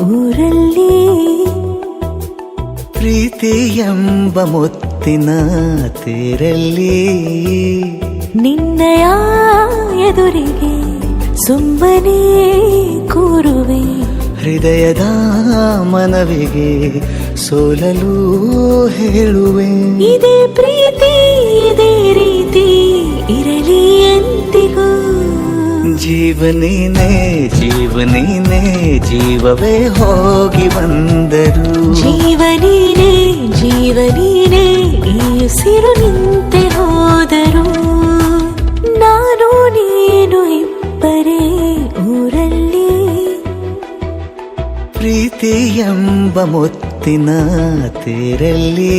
ಊರಲ್ಲಿ ಪ್ರೀತಿ ಎಂಬ ಮುತ್ತಿನ ತೇರಲ್ಲಿ ನಿನ್ನಯ ಎದುರಿಗೆ ಸುಮ್ಮನೆ ಕೂರುವೆ ಹೃದಯದ ಮನವಿಗೆ ಸೋಲಲು ಹೇಳುವೆ ಇದೇ ಪ್ರೀತಿ ಇದೇ ರೀತಿ ಇರಲಿ ಎಂದಿಗೂ ಜೀವನೀನೇ ಜೀವನೀನೇ ಜೀವವೇ ಹೋಗಿ ಬಂದರು ಜೀವನೀನೇ ಜೀವನೀನೇ ಈ ಉಸಿರು ನಿಂತೆ ಹೋದರು ನಾನು ನೀನು ಇಬ್ಬರೇ ಊರಲ್ಲಿ ಪ್ರೀತಿ ಎಂಬ ಮುತ್ತಿನ ತೇರಲ್ಲಿ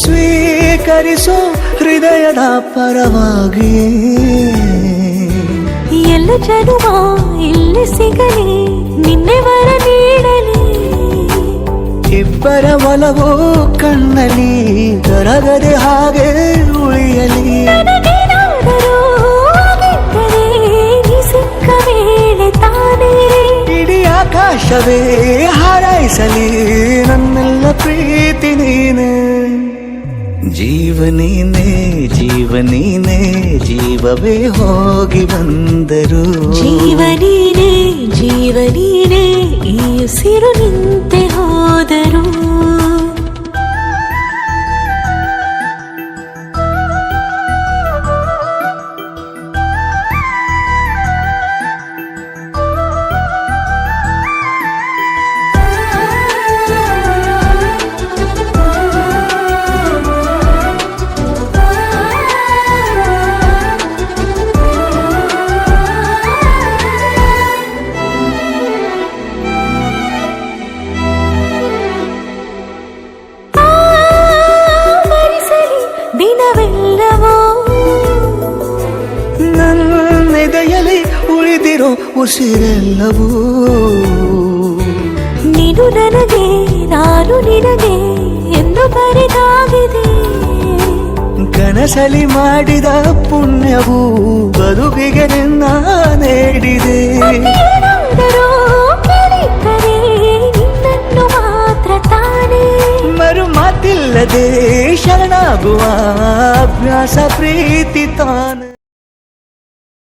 ಸ್ವೀಕರಿಸೋ ಹೃದಯದ ಪರವಾಗಿ ಎಲ್ಲ ಜನುಮ ಇಲ್ಲಿ ಸಿಗಲಿ ನಿನ್ನೆ ವರ ನೀಡಲಿ ಇಬ್ಬರ ಒಲವು ಕಣ್ಣಲ್ಲಿ ಕರಗದೆ ಹಾಗೆ ಉಳಿಯಲಿ ಸಿಕ್ಕ ವೇಳೆ ತಾನೇ ಇಡೀ ಆಕಾಶವೇ ಹಾರೈಸಲಿ ನನ್ನೆಲ್ಲ ಪ್ರೀತಿ ನೀನೆ ಜೀವನೀನೇ ಜೀವನೀನೇ ಜೀವವೇ ಹೋಗಿ ಬಂದರು ಜೀವನೀನೇ ಜೀವನೀನೇ ಈ ಉಸಿರು ನಿಂತೆ ಹೋದರು ದಿನವೆಲ್ಲವೋ ನನ್ನೆದೆಯಲ್ಲಿ ಉಳಿದಿರೋ ಉಸಿರೆಲ್ಲವೂ ನೀನು ನನಗೆ ನಾನು ನಿನಗೆ ಎಂದು ಬರೆದಾಗಿದೆ ಕನಸಲಿ ಮಾಡಿದ ಪುಣ್ಯವು ಬದುಕಿಗೆ ನಿನ್ನ ನೀಡಿದೆ ನಿನ್ನನ್ನು ಮಾತ್ರ ತಾನೇ ಮರು ಮಾತಿಲ್ಲದೆ ಶರಣಾಗುವ ಅಭ್ಯಾಸ ಪ್ರೀತಿ ತಾನು